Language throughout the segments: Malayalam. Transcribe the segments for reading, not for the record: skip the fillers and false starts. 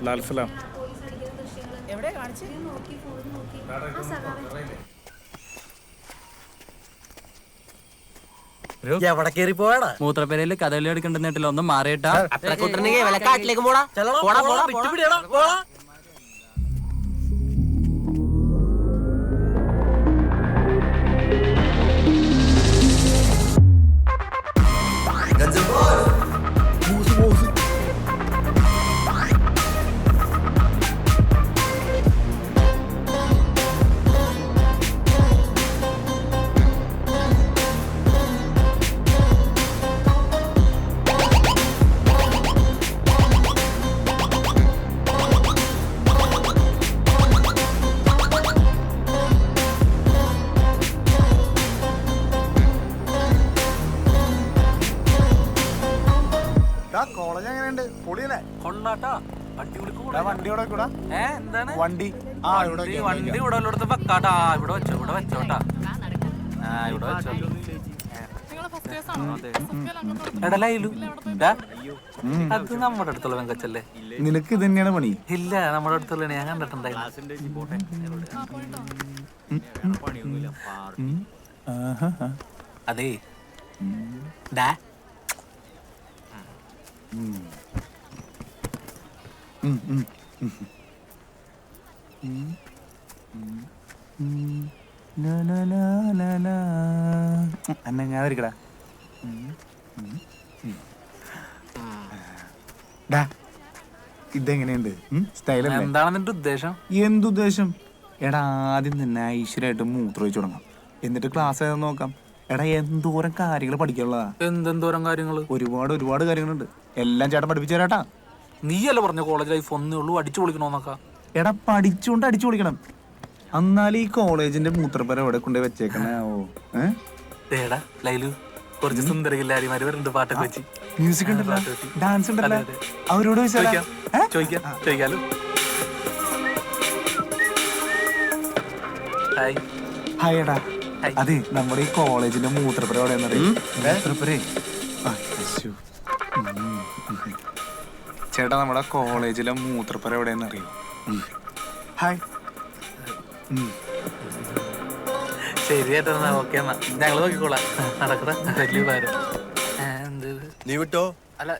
ലാൽസലാം എവിടെ കാണിച്ചു? എവിടെ കേറി പോയാടാ? മൂത്രപ്പേരയില് കഥകളി എടുക്കണ്ടെന്നിട്ടില്ല, ഒന്നും മാറിയിട്ടാ. കാട്ടിലേക്ക് പോടാ. വിട്ടുപിടിയടാ, പോടാ. കോളേജ് എങ്ങനെയുണ്ട്? പൊളിയല്ലേ? കൊള്ളാട്ടാ. വണ്ടി എന്താണ് വണ്ടി? വണ്ടി ഇവിടെ വെക്കാട്ടാ. ഇവിടെ വെച്ചോട്ടാ. ഇവിടെ വെച്ചോ. എടാ ലൈലു, അത് നമ്മുടെ അടുത്തുള്ള വെങ്കച്ചല്ലേ? നിനക്ക് ഇത് തന്നെയാണ് പണി? ഇല്ല, നമ്മുടെ അടുത്തുള്ള ഞാൻ കണ്ടിട്ടുണ്ടായിരുന്നു. അതേ ഡാ, അന്നങ്ങാതിരിക്കടാ. ഇതെങ്ങനെയുണ്ട്? സ്റ്റൈലല്ലേ? എന്താണ് നിന്റെ ഉദ്ദേശം? എന്തുദ്ദേശം? എടാ, ആദ്യം തന്നെ ഐശ്വര്യമായിട്ട് മൂത്രം ഒഴിച്ചു തുടങ്ങാം, എന്നിട്ട് ക്ലാസ് ഏതാ നോക്കാം. എടാ, എന്തോരം കാര്യങ്ങൾ പഠിക്കാനുള്ളതാ. എന്തെന്തോരം കാര്യങ്ങള്? ഒരുപാട് കാര്യങ്ങളുണ്ട്. എല്ലാം ചേട്ടൻ പഠിപ്പിച്ചു തരാട്ടാ. നീയല്ല പറഞ്ഞ കോളേജ് ലൈഫ് ഒന്നേ ഉള്ളൂ, അടിച്ചു പൊളിക്കണോന്നൊക്കെ. എടാ, പഠിച്ചുകൊണ്ട് അടിച്ചു പൊളിക്കണം. എന്നാലും ഈ കോളേജിന്റെ മൂത്രപ്പര എവിടെ കൊണ്ടുപോയി വെച്ചേക്കണേ? േടാ ലൈലു, കുറച്ച് സുന്ദരകില്ലാരിമാര് വരുന്നുണ്ട് പാട്ടൊക്കെ വെച്ച്. മ്യൂസിക് ഉണ്ടല്ലോ, ഡാൻസ് ഉണ്ടല്ലോ. അവരോട് ചോദിക്കാലോ. ഹായ് എടാ. അതെ, നമ്മുടെ ഈ കോളേജിന്റെ മൂത്രപ്പര എവിടെയാന്നറിയോ? മൂത്രപ്പരേ ചേട്ടാ, നമ്മുടെ കോളേജിലെ മൂത്രപ്പര എവിടെയാന്നറിയോ? ഹായ്. ശരിയായിട്ടാ, ഓക്കെ എന്നാ ഞങ്ങള് നോക്കിക്കോളാം. നടക്കട, വലിയ കാര്യം. നീ വിട്ടോ? അല്ല,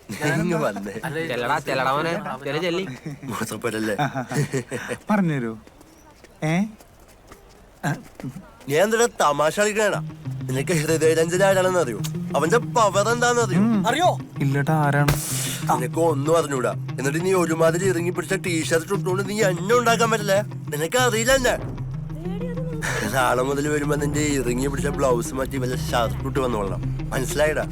പറഞ്ഞുതരൂ. ഞാൻ എന്താ തമാശ കളിക്കണേടാ? നിനക്ക് ഹൃദയരഞ്ജന ആരാണെന്ന് അറിയോ? അവന്റെ പവർ എന്താന്ന് അറിയോ? ഇല്ലട്ടാ, ആരാണ്? നിനക്ക് ഒന്നും അറിഞ്ഞൂടാ. എന്നിട്ട് നീ ഒരുമാതിരി ഇറങ്ങി പിടിച്ച ടീഷർട്ട് ഇട്ടുകൊണ്ട് നീ എന്നെ ഉണ്ടാക്കാൻ പറ്റില്ല. നിനക്ക് അറിയില്ല എന്നെ. നാളെ മുതൽ വരുമ്പോ നിന്റെ ഇറങ്ങി പിടിച്ച ബ്ലൗസ് മാറ്റി വല്ല ഷർട്ട് ഇട്ട് വന്നോളാം, മനസ്സിലായിടാ?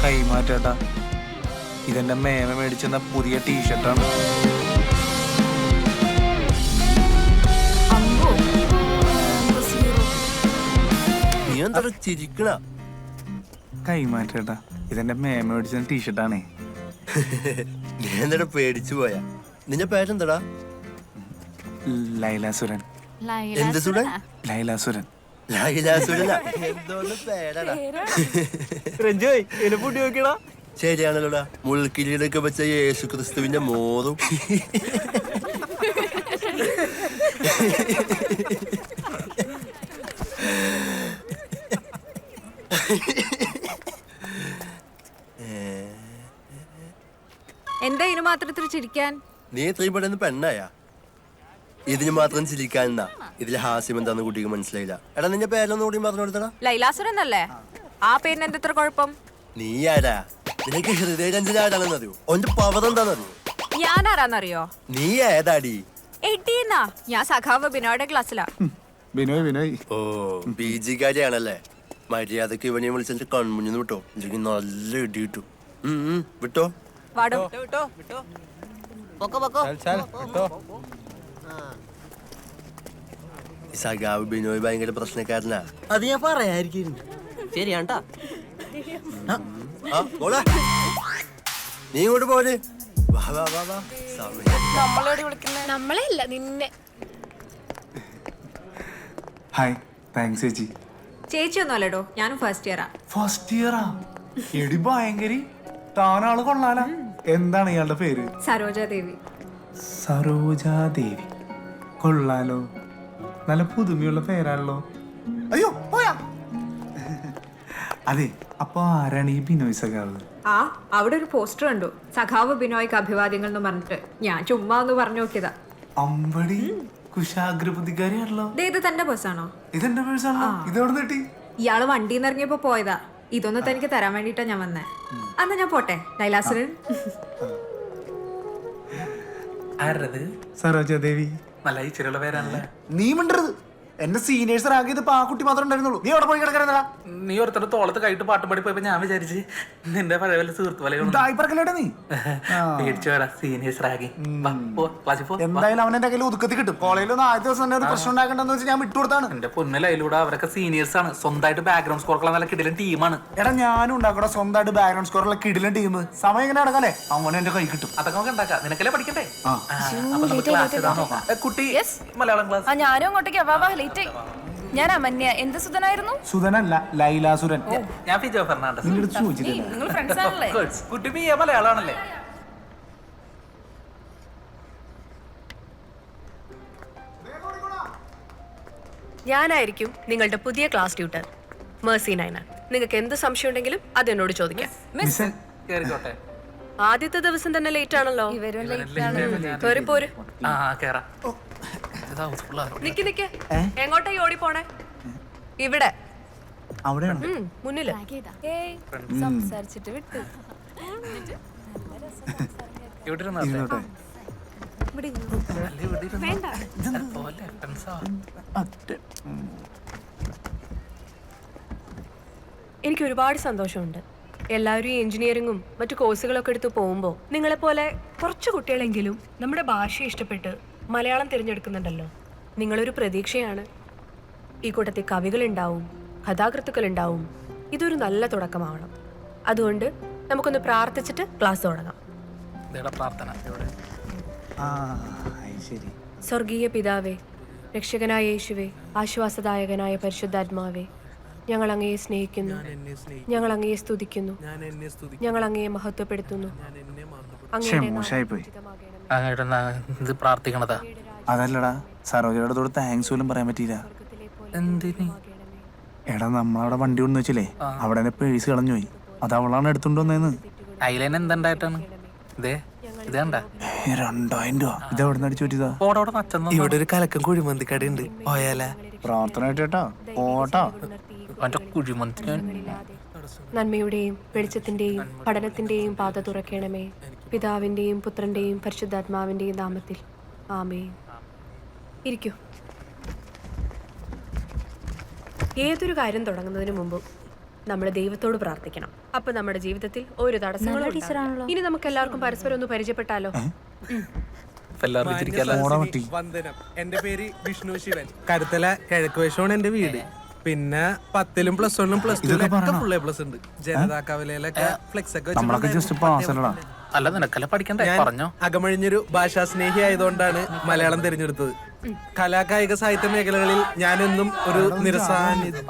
കൈമാറ്റാട്ടാ, ഇതെന്റെ മേമ മേടിച്ചെന്ന പുതിയ ടീഷർട്ടാണ്. നീ എന്താ ചിരിക്കണ? കൈമാറ്റാട്ടാ, ഇതെന്റെ മേമ മേടിച്ചെന്ന ടീഷർട്ടാണേ. നീ എന്താ പേടിച്ചു പോയാ? നിന്റെ പേരെന്താടാ? ലൈലാസുരൻ. എന്ത് സുരൻ? ലൈലാസുരൻ. ലൈലാസുരനാ? എന്തോന്ന് പേരാടാ? ശരിയാണല്ലോടാ, മുൾക്കിരീടൊക്കെ വെച്ച യേശു ക്രിസ്തുവിന്റെ മോറും. എന്താ ഇതിന് മാത്രത്തിൽ ചിരിക്കാൻ? നീ എത്രയും പെട്ടെന്ന് പെണ്ണായ? ഇതിന് മാത്രം ചിരിക്കാനെന്നാ? ഇതിലെ ഹാസ്യം എന്താന്ന് കുട്ടിക്ക് മനസ്സിലായില്ല. എടാ, നിന്റെ പേരൊന്നും കൂടി പറഞ്ഞു കൊടുത്തടാ. ലൈലാസുരൻ അല്ലേ? ആ പേരിന് എന്തെത്ര കുഴപ്പം? നീ ആരാ? നിനക്ക് ഹൃദയരഞ്ജന ആരാണെന്ന് അറിയോ? ഓന്റെ പവർ എന്താണെന്നറിയോ? ഞാൻ ആരാന്നറിയോ? നീ ഏതാടി? എടീന്നാ, ഞാൻ സഖാവ് ബിനോയുടെ ക്ലാസ്സിലാ. ബിനോയ്. ഓ, PG കാര്യാണല്ലേ? മര്യാദക്ക് ഇവനെ വിളിച്ചിട്ട് കൺമുഞ്ഞു വിട്ടോ, എനിക്ക് നല്ല ഇടി കിട്ടും. വിട്ടോ. വാടോ. സഖാവ് ബിനോയ് ഭയങ്കര പ്രശ്നക്കാരനാ. അത് ഞാൻ പറയായിരിക്കും. ശരിയാണ്ടാ. നീ ഇങ്ങോട്ട് പോലെ. നമ്മളല്ല നിന്നെ. ഹായ്, താങ്ക്സ് ചേച്ചി. ചേച്ചിയൊന്നും അല്ലടോ, ഞാനും ഫസ്റ്റ് ഇയറാ. ഫസ്റ്റ് ഇയറാ? എടി ഭയങ്കരി, താനാള് കൊള്ളാല. എന്താണ് ഇയാളുടെ പേര്? സരോജാദേവി. സരോജാദേവി, കൊള്ളാലോ. നല്ല പുതുമയുള്ള പേരാണല്ലോ. അയ്യോ പോയാ. അതെ, അപ്പൊ ആരാണ് ഈ ബിനോയ് സഖാവ്? ആ, അവിടെ ഒരു പോസ്റ്റർ കണ്ടു, സഖാവ് ബിനോയ്ക്ക് അഭിവാദ്യങ്ങൾ എന്ന് പറഞ്ഞിട്ട്. ഞാൻ ചുമ്മാ ഒന്ന് പറഞ്ഞു നോക്കിയതാ. അമ്പടി കുശാഗ്രബുദ്ധിക്കാരിയാണല്ലോ. ഇത് തന്റെ ബസ്സാണോ? ഇതെന്റെ പേഴ്സാണല്ലോ. ഇതെവിടെ കിട്ടി? ഇയാള് വണ്ടിയിൽ നിന്ന് ഇറങ്ങിയപ്പോ പോയതാ. ഇതൊന്നും തനിക്ക് തരാൻ വേണ്ടിട്ടാ ഞാൻ വന്നേ. അന്ന് ഞാൻ പോട്ടെ ലൈലാസുരൻ. ആരത്? സരോജാദേവി. നല്ല ഇച്ചിരിയുള്ള പേരാണല്ലേ. നീ മിണ്ടരുത്. എന്റെ സീനിയേഴ്സ് ആകിയതിപ്പോ ആ കുട്ടി മാത്രമേ ഉണ്ടായിരുന്നുള്ളൂ. നീ അവിടെ പോയി കിടക്കാനാ? നീ ഒരുത്തരുടെ തോളത്ത് കൈട്ട് പാട്ടും പാടി പോയപ്പോ ഞാൻ വിചാരിച്ച് നിന്റെ പഴയ വല്ല സുഹൃത്ത് വലകളും തായ്പറക്കല്ലേടാ നീ. പേടിച്ചു വരാ സീനിയേഴ്സ് റാഗി. ക്ലാസ്സിൽ പോ. എന്തായാലും അവൻ എന്റെ കയ്യിൽ ഒതുക്കത്തി കിട്ടും. കോളേജിൽ ഒന്ന് ആദ്യ ദിവസം തന്നെ ഒരു പ്രശ്നം ഉണ്ടാക്കണ്ടെന്ന് വെച്ച് ഞാൻ വിട്ടുകൊടുത്താണ്. എന്റെ പൊന്നിലൂടെ അവരൊക്കെ സീനിയേഴ്സ് ആണ്. സ്വന്തമായിട്ട് ബാക്ക്ഗ്രൗണ്ട് സ്കോർക്കുള്ള നല്ല കിടിലൻ ടീമാണ്. എടാ ഞാനും ഉണ്ടാക്കട സ്വന്തമായിട്ട് ബാക്ക്ഗ്രൗണ്ട് സ്കോറുള്ള കിടിലൻ ടീം. സമയം എങ്ങനെ നടക്കാല്ലേ അവനെ എന്റെ കൈ കിട്ടും. അതൊക്കെ നമുക്ക് ഉണ്ടാക്കാം. നിനക്കല്ലേ പഠിക്കണ്ടേ? അപ്പൊ നമുക്ക് ക്ലാസ് ഇടാൻ നോക്കാം. കുട്ടി മലയാളം ക്ലാസ്. ഞാനും അങ്ങോട്ടേക്ക് ലേറ്റ് ആയി. ഞാൻ അമന്യ. എന്ത് സുധനായിരുന്നു? സുധനല്ല, ലൈലാസുരൻ. ഞാൻ ഫിജോ ഫെർണാണ്ടസ്. നിന്റെ അടുത്ത് ചോദിച്ചിട്ടില്ല. നിങ്ങൾ ഫ്രണ്ട്സ് ആണല്ലേ? കുട്ടി ബി എ മലയാളമാണല്ലേ? ഞാനായിരിക്കും നിങ്ങളുടെ പുതിയ ക്ലാസ് ട്യൂട്ടർ മേഴ്സി നൈന. നിങ്ങൾക്ക് എന്ത് സംശയം ഉണ്ടെങ്കിലും അത് എന്നോട് ചോദിക്കാം. മിസ്സേ, കേറിക്കോട്ടെ. ആദ്യത്തെ ദിവസം തന്നെ ലേറ്റ് ആണല്ലോ. ഇവരും ലേറ്റ് ആണ്. കേറി പോര്. ആ കേറാം. നിക്ക് എങ്ങോട്ടാ ഈ ഓടി പോണേ? ഇവിടെ അവിടെയാണ്. മുന്നില്. സംസാരിച്ചിട്ട് വിട്ടു. ഇവിടെ ഇരുന്നോ? ഇരുന്നോട്ടെ. എനിക്ക് ഒരുപാട് സന്തോഷമുണ്ട്. എല്ലാവരും ഈ എഞ്ചിനീയറിങ്ങും മറ്റു കോഴ്സുകളൊക്കെ എടുത്ത് പോകുമ്പോൾ നിങ്ങളെപ്പോലെ കുറച്ച് കുട്ടികളെങ്കിലും നമ്മുടെ ഭാഷ ഇഷ്ടപ്പെട്ട് മലയാളം തിരഞ്ഞെടുക്കുന്നുണ്ടല്ലോ. നിങ്ങളൊരു പ്രതീക്ഷയാണ്. ഈ കൂട്ടത്തിൽ കവികളുണ്ടാവും, കഥാകൃത്തുക്കളുണ്ടാവും. ഇതൊരു നല്ല തുടക്കമാവണം. അതുകൊണ്ട് നമുക്കൊന്ന് പ്രാർത്ഥിച്ചിട്ട് ക്ലാസ് തുടങ്ങാം. പ്രാർത്ഥന. സ്വർഗീയ പിതാവേ, രക്ഷകനായ യേശുവേ, ആശ്വാസദായകനായ പരിശുദ്ധാത്മാവേ, ഞങ്ങൾ അങ്ങയെ സ്നേഹിക്കുന്നു, ഞങ്ങൾ അങ്ങയെ സ്തുതിക്കുന്നു, ഞങ്ങൾ അങ്ങയെ മഹത്വപ്പെടുത്തുന്നു. ഇത് പ്രാർത്ഥിക്കണതാ. അതല്ലടാ, സരോജയോട് താങ്ക്സ് പോലും പറയാൻ പറ്റിയില്ല. എന്തിന്? എടാ നമ്മളവിടെ വണ്ടി കൊണ്ടു വെച്ചില്ലേ, അവിടെ എന്റെ പേഴ്സ് കളഞ്ഞു പോയി. അത് അവളാണ് എടുത്തോണ്ട് വന്നേന്ന്. അയിലേനെ എന്തുണ്ടായിട്ടാണ്? ഇതേ ഇത് കണ്ട 2000 രൂപ. ഇത് എവിടെ നിന്ന് അടിച്ചു പറ്റിയതാ? ഇവിടെ ഒരു കലക്കം കുഴിമന്തിക്കട ഉണ്ട്, പോയാലേ? പ്രാർത്ഥന കേട്ടാ ഓട്ടാ. നന്മയുടെയും വെളിച്ചത്തിന്റെയും പഠനത്തിന്റെയും പാത തുറക്കണമേ. പിതാവിന്റെയും പുത്രന്റെയും പരിശുദ്ധാത്മാവിന്റെയും നാമത്തിൽ ആമേൻ. ഇരിക്കൂ. ഏതൊരു കാര്യം തുടങ്ങുന്നതിന് മുമ്പ് നമ്മൾ ദൈവത്തോട് പ്രാർത്ഥിക്കണം. അപ്പൊ നമ്മുടെ ജീവിതത്തിൽ ഒരു തടസ്സങ്ങളും ഉണ്ടാവില്ല. ഇനി നമുക്ക് എല്ലാവർക്കും പരസ്പരം ഒന്ന് പരിചയപ്പെട്ടാലോ? വന്ദനം. എന്റെ പേര് വിഷ്ണു ശിവൻ. കരുത്തല കിഴക്ക് വശമാണ് എന്റെ വീട്. പിന്നെ 10ലും +1ലും +2 ഫുൾ A+ ഉണ്ട്. ജനതാ കവലയിലൊക്കെ ഫ്ലെക്സ് ഒക്കെ വെച്ചിട്ടുണ്ട്. അല്ല നിനക്കല്ല പഠിക്കണ്ടേ? പറഞ്ഞോ. അകമഴിഞ്ഞൊരു ഭാഷാ സ്നേഹി ആയതുകൊണ്ടാണ് മലയാളം തിരഞ്ഞെടുത്തത്. കലാകായിക സാഹിത്യ മേഖലകളിൽ ഞാനെന്നും ഒരു നിരസാന്നിധ്യം.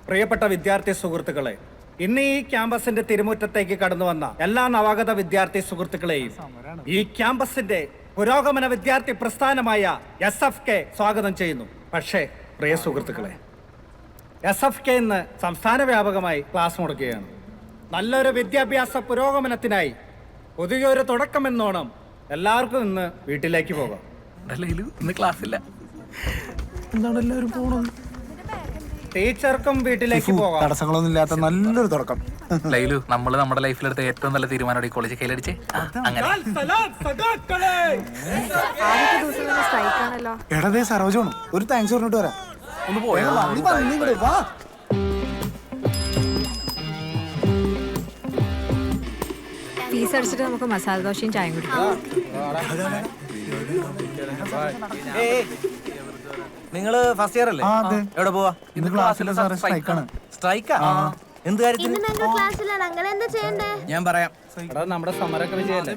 പ്രിയപ്പെട്ട വിദ്യാർത്ഥി സുഹൃത്തുക്കളെ, ഇന്ന് ഈ ക്യാമ്പസിന്റെ തിരുമുറ്റത്തേക്ക് കടന്നു വന്ന എല്ലാ നവാഗത വിദ്യാർത്ഥി സുഹൃത്തുക്കളെയും ഈ ക്യാമ്പസിന്റെ പുരോഗമന വിദ്യാർത്ഥി പ്രസ്ഥാനമായ SFK സ്വാഗതം ചെയ്യുന്നു. പക്ഷേ പ്രിയ സുഹൃത്തുക്കളെ, SFK ഇന്ന് സംസ്ഥാന വ്യാപകമായി ക്ലാസ് മുടക്കുകയാണ്. നല്ലൊരു വിദ്യാഭ്യാസ പുരോഗമനത്തിനായി പുതിയൊരു തുടക്കമെന്നോണം എല്ലാവർക്കും ഇന്ന് വീട്ടിലേക്ക് പോകാം. ഇന്ന് ക്ലാസ്സില്ല. എന്താണ് എല്ലാവരും പോണത്? ടീച്ചർക്കും വീട്ടിലേക്ക് പോകാം. തടസ്സങ്ങളൊന്നും ഇല്ലാത്ത നല്ലൊരു തുടക്കം. ലൈലു, നമ്മള് നമ്മുടെ ലൈഫിലെടുത്ത ഏറ്റവും നല്ല തീരുമാനം ഈ കോളേജ് കയ്യിലടിച്ചേ. അങ്ങനെ എടതേ സരോജാണ്. ഒരു താങ്ക്സ് പറഞ്ഞിട്ട് വരാം. ഒന്ന് പോയോ? വാ. ഫീസ് അടിച്ചിട്ട് നമുക്ക് മസാല ദോശയും ചായയും കുടിക്കാം. നിങ്ങള് ഫസ്റ്റ് ഇയർ അല്ലേ? എവിടെ പോവാ? ഇന്ന് ക്ലാസ്സിലെ സാറ് സ്ട്രൈക്കാണ്. സ്ട്രൈക്കാ? എന്ത് കാര്യത്തിന്? ഞാൻ പറയാം. എടാ നമ്മുടെ സമരമൊക്കെ വിജയല്ലേ?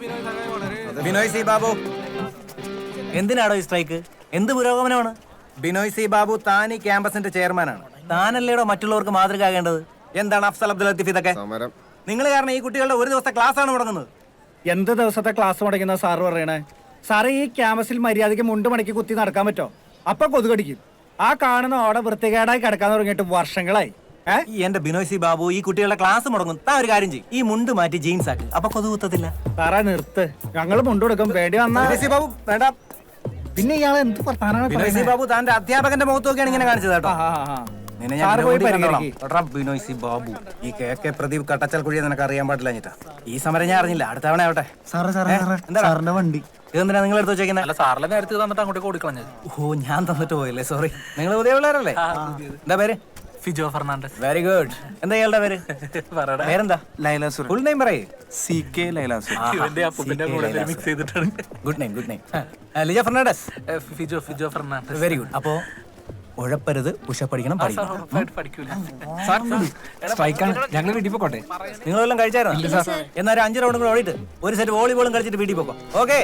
ബിനോയ് സി ബാബു, എന്തിനാടോ ഈ സ്ട്രൈക്ക്? എന്ത് പുരോഗമനമാണ്? ബിനോയ് സി ബാബു താൻ ഈ ക്യാമ്പസിന്റെ ചെയർമാനാണ്. താനല്ലേടോ മറ്റുള്ളവർക്ക് മാതൃകയാകേണ്ടത്? എന്താണ് അഫ്സൽ അബ്ദുൽ ലത്തീഫ് ഇതൊക്കെ? നിങ്ങൾ കാരണം ഈ കുട്ടികളുടെ ഒരു ദിവസത്തെ ക്ലാസ് ആണ് മുടങ്ങുന്നത്. എന്ത് ദിവസത്തെ ക്ലാസ് മുടങ്ങുന്ന സാറ് പറയണേ? സാറ് ഈ ക്യാമ്പസിൽ മര്യാദയ്ക്ക് മുണ്ട് മടക്കി കുത്തി നടക്കാൻ പറ്റോ? അപ്പൊ കൊതുകടിക്കും. ആ കാണുന്ന ഓടെ വൃത്തികേടായി കിടക്കാൻ തുടങ്ങിയിട്ട് വർഷങ്ങളായി. ഈ എന്റെ ബിനോയ് സി ബാബു, ഈ കുട്ടികളുടെ ക്ലാസ് മുടങ്ങും. താൻ ഒരു കാര്യം ചെയ്യും, ഈ മുണ്ട് മാറ്റി ജീൻസ് ആക്കി, അപ്പൊ കൊതു കുത്തത്തില്ല. സാറേ നിർത്ത്, ഞങ്ങൾ മുണ്ട് കൊടുക്കും. വേണ്ടി വന്നാ ബിനോയ് സി ബാബു വേണ്ട. പിന്നെ ഇയാൾ എന്ത് വർത്താനാണ് ബിനോയ് സി ബാബു താന്റെ അധ്യാപകന്റെ മുഖത്ത് നോക്കിയാണ് ഇങ്ങനെ കാണിച്ചത് കേട്ടോ. നിന്നെ ഞാൻ സാറ് പോയി ഗ്രൗണ്ടിൽ കണ്ടോളാം. പരിഹരിക്ക്. എടാ ബിനോയ് സി ബാബു, ഈ കെ പ്രദീപ് കട്ടച്ചൽ കുഴിയെ നിനക്ക് അറിയാൻ പാടില്ല എന്നിട്ടാ. ഈ സമരം ഞാൻ അറിഞ്ഞില്ല, അടുത്ത തവണ ആവട്ടെ. സാറിന്റെ വണ്ടി ഇതെന്തിനാ നിങ്ങൾ എടുത്ത് വെച്ചേക്കുന്നത്? അല്ല, സാറിലെ നേരത്തെ തന്നിട്ട് അങ്ങോട്ടേക്ക് ഓടിക്കളഞ്ഞത്. ഓ, ഞാൻ തന്നിട്ട് പോയല്ലേ, സോറി. നിങ്ങൾ പുതിയ പിള്ളേരല്ലേ? എന്താ പേര്? ഫിജോ ഫെർണാണ്ടസ്. Very good. എന്താ ഇയാളുടെ പേര്? പറയടാ. പേരെന്താ? ലൈലാസുരൻ. ഫുൾ നെയിം പറയേ. CK ലൈലാസുരൻ. ഇവന്റെ അപ്പൂപ്പന്റെ കൂടെ മിക്സ് ചെയ്തിട്ടാണ്. Good name, good name. Lija Fernandez. Fijo Fernandez. Very good. അപ്പോ ഉഴപ്പരുത്, ഉഷപ്പടിക്കണം, പഠിക്കണം. ഉറപ്പായിട്ട് പഠിക്കൂല. ഞങ്ങൾ വീട്ടിൽ പോട്ടെ. നിങ്ങളെല്ലാം കഴിച്ചായിരുന്നോ? എന്നാ ഒരു 5 റൗണ്ടും കൂടെ ഓടിയിട്ട് ഒരു സെറ്റ് വോളിബോളും കളിച്ചിട്ട് വീട്ടിൽ പോക്കോ. ഓക്കെ?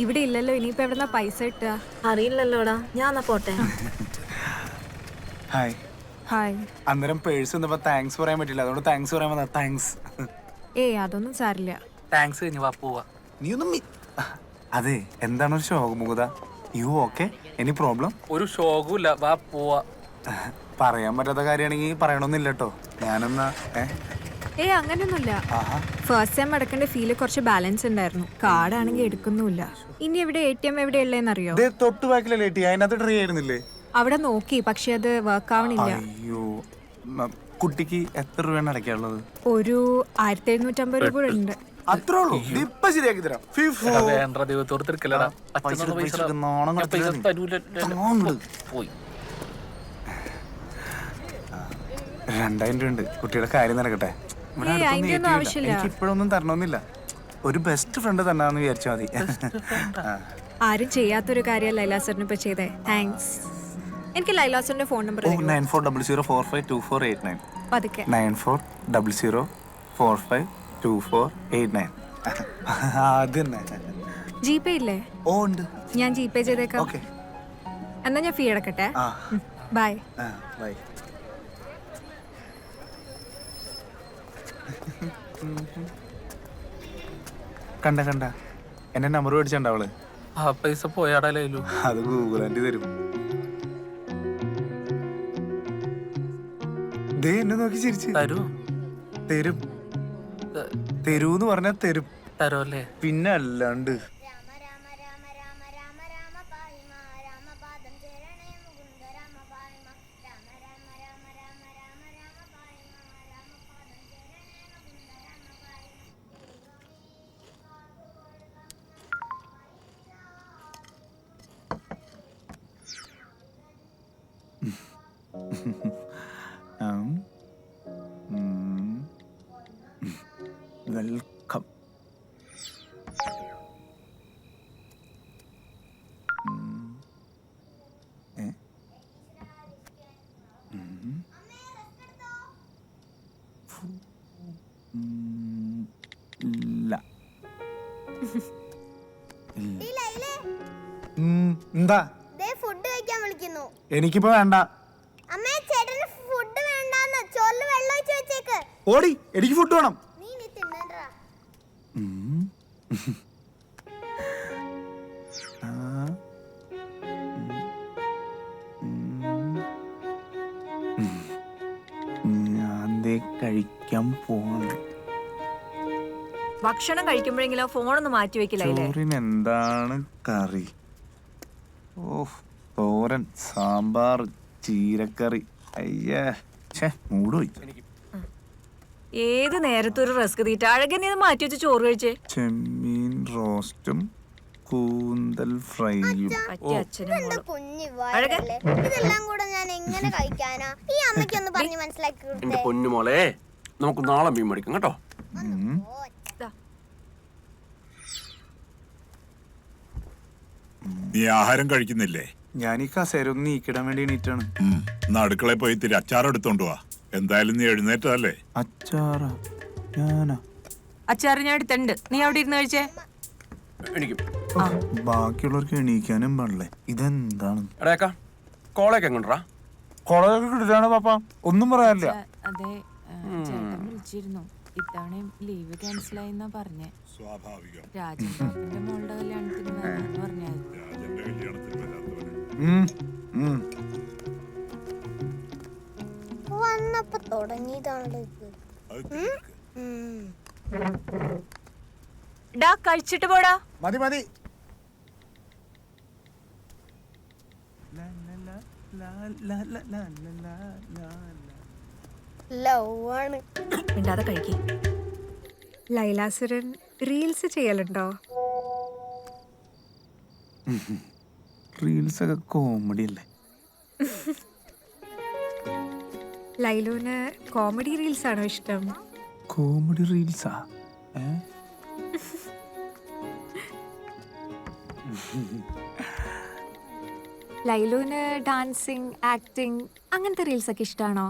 ഇവിടെ ഇല്ലല്ലോ, ഇനിയിപ്പോ എവിടെന്നാ പൈസ കിട്ടുക? അറിയില്ലല്ലോടാ, ഞാൻ പോട്ടെ. ഹായ്. ഹായ്. അന്നേരം പേഴ്സ് വന്നപ്പോ താങ്ക്സ് പറയാൻ പറ്റില്ല, അതുകൊണ്ട് താങ്ക്സ് പറയാൻ വന്നാ. താങ്ക്സ്. ഏയ് അതൊന്നും സാരില്ല. താങ്ക്സ് കഴിഞ്ഞ് വാ പോവാ. നീ ഒന്നും അതെ, എന്താണ് ഒരു ശോകമുഖത? You okay? Any problem? ഒരു ഷോകും ഇല്ല, വാ പോവാ. പറയാൻ പറ്റാത്ത കാര്യമാണെങ്കിൽ പറയണമെന്നില്ല കേട്ടോ. ഞാനെന്നാ ഏയ് അങ്ങനെയൊന്നുമില്ല. ഫസ്റ്റ് ടൈം അടക്കേണ്ട ഫീല് കുറച്ച് ബാലൻസ് ഉണ്ടായിരുന്നു. കാർഡാണെങ്കിൽ എടുക്കുന്നുമില്ല. ഇനി എവിടെ ATM എവിടെയുള്ളതെന്നറിയോ? തൊട്ട് ബാക്കിലല്ലേ ATM, അതിനകത്ത് ട്രൈ ആയിരുന്നില്ലേ? അവിടെ നോക്കി, പക്ഷെ അത് വർക്ക് ആവണില്ല. അയ്യോ, കുട്ടിക്ക് എത്ര രൂപയാണ് അടയ്ക്കാനുള്ളത്? ഒരു 1750 രൂപ കൂടെ ഉണ്ട്. അത്രേ ഉള്ളൂ? ഇപ്പൊ ശരിയാക്കി തരാം. വേണ്ട ദൈവത്തോട് തിരക്കില്ലടാ. പൈസ നാണം പോയി. 2000 രൂപ ഉണ്ട്. കുട്ടിയുടെ കാര്യം നടക്കട്ടെ. ഇവിടെ ഏയ് അതിന്റെ ഒന്നും ആവശ്യമില്ല. എനിക്ക് ഇപ്പോഴൊന്നും തരണമെന്നില്ല. ഒരു ബെസ്റ്റ് ഫ്രണ്ട് തന്നാന്ന് വിചാരിച്ചാൽ മതി. ആരും ചെയ്യാത്തൊരു കാര്യം ലൈലാസറിന് ഇപ്പൊ ചെയ്തേ. താങ്ക്സ്. എനിക്ക് ലൈലാസറിന്റെ ഫോൺ നമ്പർ 9400452489. പതുക്കെ. 9400452489. അത് തന്നെ. ജിപേ ഇല്ലേ? ഓ ഉണ്ട്. ഞാൻ ജിപേ ചെയ്തേക്കാം. ഓക്കെ. എന്നാ ഞാൻ ഫീ അടക്കട്ടെ. ബൈ. ബൈ. കണ്ട എന്നെ നമ്പർ മേടിച്ചിട്ടുണ്ടാവള്. ആ പൈസ പോയാടാ ലൈലു. അത് ഗൂഗിൾ ആൻറ്റി തരും. ദേ എന്നെ നോക്കി ചിരിച്ച്. തരും തരൂന്ന് പറഞ്ഞാ തരും. തരോല്ലേ? പിന്നെ അല്ലാണ്ട്. വെൽക്കം. എന്താ? ഫുഡ് കഴിക്കാൻ വിളിക്കുന്നു. എനിക്കിപ്പോ വേണ്ട. അമ്മേ ചേട്ടന് ഫുഡ് വേണ്ടാന്ന്. ചോറില് വെള്ളം ഒഴിച്ച് വെച്ചേക്ക്. ഓടി, എനിക്ക് ഫുഡ് വേണം. നീ തിന്നണ്ടാ. ഞാൻ കഴിക്കാൻ പോവാണ്. ഭക്ഷണം കഴിക്കുമ്പോഴെങ്കിലും ഫോണൊന്ന് മാറ്റി വെക്കില്ലേ? ചോറിന് എന്താണ് കറി? ഓ, തോരൻ, സാമ്പാർ, ചീരക്കറി. അയ്യേ, മൂടുപോയി. ഏത് നേരത്തെ ഒരു റസ്ക് തീറ്റ അഴകനെ മാറ്റി വെച്ച് ചോറ് കഴിച്ചേ. ചെമ്മീൻ റോസ്റ്റും കൂന്തൽ ഫ്രൈയും. ഇതെല്ലാം കൂടെ ഞാൻ എങ്ങനെ കഴിക്കാനാ? ഈ അമ്മയ്ക്കൊന്ന് പറഞ്ഞു മനസ്സിലാക്കി എന്റെ പൊന്നുമോളെ, നമുക്ക് നാളെ മീൻ മേടിക്കാം കേട്ടോ. നീ ആഹാരം കഴിക്കുന്നില്ലേ? ഞാൻ ഈ കസേര ഒന്ന് നീക്കിടാൻ വേണ്ടി എണീറ്റാണ്. അടുക്കളയിൽ പോയി ഇത്തിരി അച്ചാർ എടുത്തോണ്ട് വാ. എന്തായാലും നീ എഴുന്നേറ്റതല്ലേ? അച്ചാറാ ഞാനാ? അച്ചാറ് ഞാൻ എടുത്തിട്ടുണ്ട്, നീ അവിടെ ഇരുന്ന് കഴിച്ചേ. എനിക്കും. ബാക്കിയുള്ളവർക്ക് എണീക്കാനും പാടില്ലേ? ഇതെന്താണ്? എടേക്കാ കോളേക്ക് എങ്ങോട്ടാ? കോളേജൊക്കെ കിട്ടിട്ടാണ് പാപ്പ, ഒന്നും പറയാനില്ല. അതെ, ചേട്ടൻ വിളിച്ചിരുന്നു. ഇത്തവണയും ലീവ് ക്യാൻസൽ ആയിന്നാ പറഞ്ഞേ. സ്വാഭാവികം. രാജൻ പാപ്പന്റെ മോളുടെ കല്യാണത്തിന് വരാന്ന് പറഞ്ഞാൽ രാജന്റെ കല്യാണത്തിന് വരാത്തവര്. വന്നപ്പോ തുടങ്ങിയതാണ് അത് തീർക്ക്. ഡാ കഴിച്ചിട്ട് പോടാ. മതി മതി. ലവാണ്. മിണ്ടാതെ കഴിക്കി. ലൈലാസുരൻ റീൽസ് ചെയ്യലുണ്ടോ? റീൽസ് ഒക്കെ കോമഡി അല്ലേ? ലൈലുവിന് കോമഡി റീൽസ് ആണോ ഇഷ്ടം? കോമഡി റീൽസാ? ലൈലുവിന് ഡാൻസിങ്, ആക്ടിങ് അങ്ങനത്തെ റീൽസ് ഒക്കെ ഇഷ്ടമാണോ?